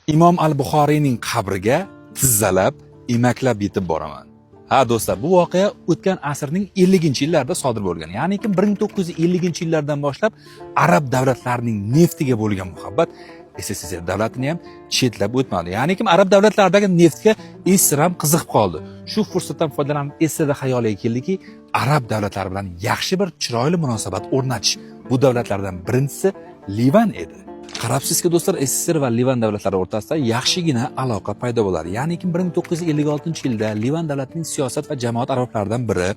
Imom al-Buxoriyning qabriga tizzalab, emaklab yetib boraman. Ha do'stlar, bu voqea o'tgan asrning 50-yillarida sodir bo'lgan. Ya'ni 1950-yillardan boshlab arab davlatlarining neftiga bo'lgan muhabbat SSSR davlatini ham chetlab o'tmadi. Ya'ni arab davlatlaridagi neftga Isr ham qiziqib qoldi. Shu fursatdan foydalanib Isrda xayoliga keldiki, arab davlatlari bilan yaxshi bir chiroyli munosabat o'rnatish. Bu davlatlardan birinchisi Livan edi. Qarabsizki do'stlar, SSR va Livan davlatlari o'rtasida yaxshigina aloqa paydo bo'ladi. Ya'ni 1956-yilda Livan davlatining siyosat va jamoat arboblaridan biri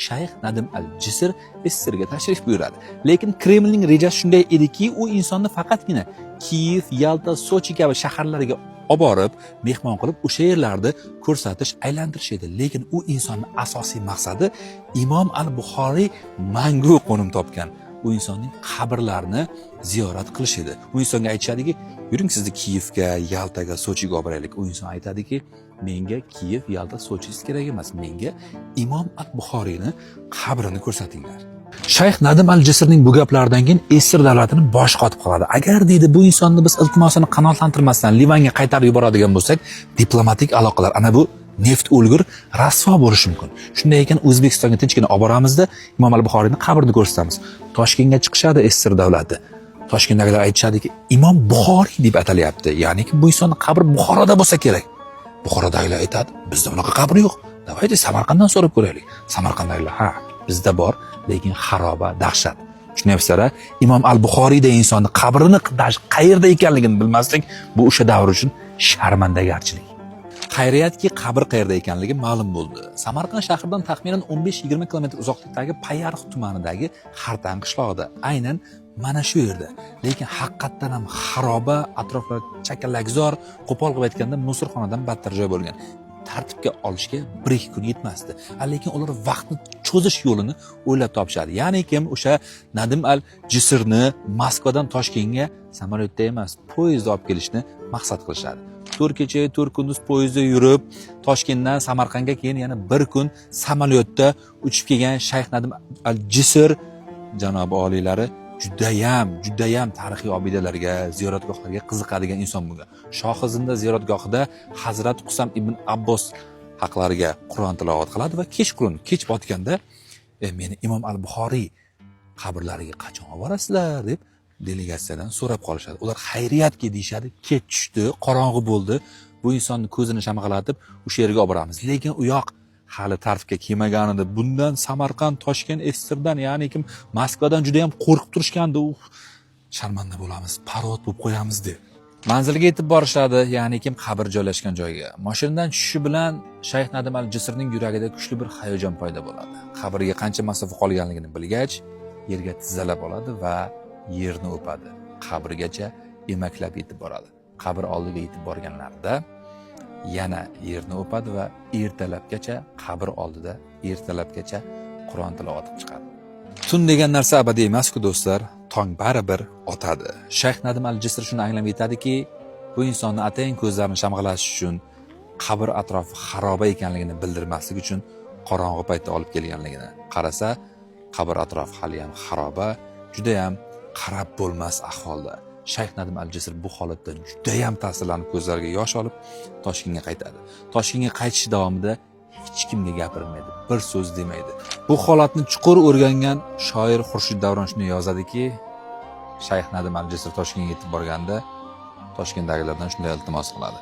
Shayx Nadim al-Jisr SSRga tashrif buyuradi. Lekin Kremlning rejasi shunday ediki, u insonni faqatgina Kiyev, Yalta, Sochi kabi shaharlarga olib borib, mehmon qilib, o'sha yerlarni ko'rsatish, aylantirish edi. Lekin u insonning asosiy maqsadi Imom al-Buxoriy mangu qo'nim topgan u insonning qabrlarini ziyorat qilish edi. U insonga aytishadiki, yuring sizni Kiyevga, Yaltaga, Sochiga olib boraylik. U inson aytadiki, menga Kiyev, Yalta, Sochi kerak emas. Menga Imom al-Buxoriyni qabrini ko'rsatinglar. Shayx Nadim al-Jisrning bu gaplaridan keyin Isr davlatini bosh qotib qoladi. Agar deydi, bu insonni biz iltimosini qanoatlantirmasdan Livanga qaytarib yuboradigan bo'lsak, diplomatik aloqalar ana bu neft o'lgur rasvo bo'lishi mumkin. Shunday ekan O'zbekistonga tinchgina olib boramizda Imom al-Buxoriyni qabrini ko'rsatamiz. Toshkentga chiqishadi Isr davlati. Toshkentdagilar aytishadiki, Imom Buxoriy deb atalyapti. Ya'ni bu insonning qabri Buxoroda bo'lsa kerak. Buxorodagilar aytadi, bizda unaqa qabr yo'q. Davaydi Samarqanddan so'rab ko'raylik. Samarqanddagilar, ha, bizda bor, lekin xaroba, dahshat. Tushunyapsizlar? Imom al-Buxoriyda insonning qabrini qayerda ekanligini bilmaslik bu o'sha davr uchun sharmandagarchilik. Xayriyatki, qabr qayerda ekanligi ma'lum bo'ldi. Samarqand shahridan taxminan 15-20 km uzoqlikdagi Payariq tumanidagi Xartan qishlog'ida, aynan mana shu yerda. Lekin haqiqatdan ham xaroba, atroflar chakallakzor, qo'pol qilib aytganda musorxonadan battar joy bo'lgan. Tartibga olishga 1-2 kun yetmasdi. Lekin ular vaqtni cho'zish yo'lini o'ylab topishadi. Ya'ni kim o'sha Nadim al-Jisrni Moskvadan Toshkentga samolyotda emas, poyezdda olib kelishni maqsad qilishadi. 4 kecha 4 kunduz poyezdda yurib, Toshkentdan Samarqandga keyin yana 1 kun samolyotda uchib kelgan Shayx Nadim al-Jisr janobi oliylari judayam tarixiy obidalarga, ziyoratgohlarga qiziqadigan inson bo'lgan. Shohizinda ziyoratgohida Hazrat Qusam ibn Abbos haqlariga Qur'on tilovat qiladi va kech botganda meni Imom al-Buxoriy qabrlariga qachon olib borasizlar deb delegatsiyadan so'rab qolishadi. Ular xayriyatki deyishadi, kech tushdi, qorong'i bo'ldi. Bu insonni ko'zini shamg'alatib o'sha yerga olib boramiz. Lekin u yoq hali tartibga kelmaganida bundan Samarqand, Toshkent, Isrdan, ya'ni Moskvadan juda ham qo'rqib turishganda, sharmanda bo'lamiz, parvod bo'lib qo'yamiz deb. Manzilga yetib borishadi, ya'ni qabr joylashgan joyga. Mashinadan tushishi bilan Shayx Nadim al-Jisrning yuragida kuchli bir hayajon paydo bo'ladi. Qabrga qancha masofa qolganligini bilgach, yerga tizzalab oladi va yerni o'padi. Qabrgacha emaklab yetib boradi. Qabr oldiga yetib borganlarida yana yerni o'padi va ertalabgacha qabr oldida ertalabgacha Qur'on tilovat qilib chiqadi. Tun degan narsa abadiy emas-ku do'stlar, tong baribir otadi. Shayx Nadim al-Jisr shuni anglab yetadiki, bu insonni atayin ko'zlarini shamg'alatish uchun, qabr atrofi xaroba ekanligini bildirmaslik uchun qorong'u paytda olib kelganligini qarasa, qabr atrofi hali ham xaroba, juda ham qarab bo'lmas ahvolda. Shayx Nadim al-Jisr bu holatdan judayam ta'sirlanib ko'zlariga yosh olib Toshkentga qaytadi. Toshkentga qaytish davomida hech kimga gapirmaydi, bir so'z demaydi. Bu holatni chuqur o'rgangan shoir Xurshid Davron shuni yozadiki, Shayx Nadim al-Jisr Toshkentga yetib borganda Toshkentdagilardan shunday iltimos qiladi.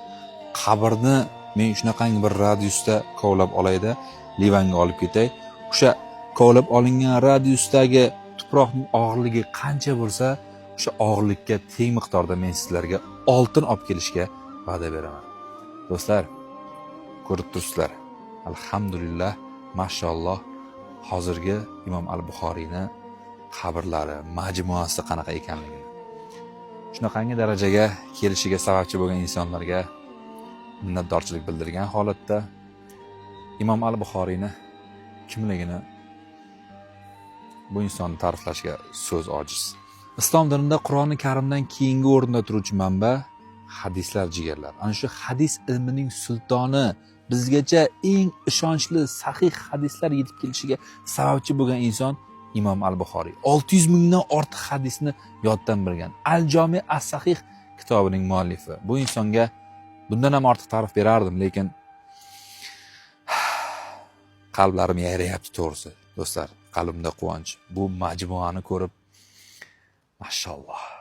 Qabrni men shunaqangi bir radiusda kovlab olayda, Livanga olib ketay. O'sha kovlab olingan radiusdagi tuproqning og'irligi qancha bo'lsa, o'sha og'irlikka teng miqdorda men sizlarga oltin olib kelishga va'da beraman. Do'stlar, ko'rib turibsizlar. Alhamdulillah, mashalloh, hozirgi Imom al-Buxoriyni qabrlari, majmuasi qanaqa ekanligini. Shunaqangi darajaga kelishiga sababchi bo'lgan insonlarga minnatdorchilik bildirgan holatda Imom al-Buxoriyni kimligini bu insonni ta'riflashga so'z ojiz. Islom dinida Qur'oni Karimdan keyingi o'rinda turuvchi manba hadislar jigarlar. Ana shu hadis ilmining sultoni, bizgacha eng ishonchli sahih hadislar yetib kelishiga sababchi bo'lgan inson Imom al-Buxoriy. 600 mingdan ortiq hadisni yoddan bilgan. Al-Jami as-Sahih kitobining muallifi. Bu insonga bundan ham ortiq ta'rif berardim, lekin qalblarim yayrayapti to'g'risi. Do'stlar, qalbimda quvonch. Bu majmuani ko'rib, mashalloh.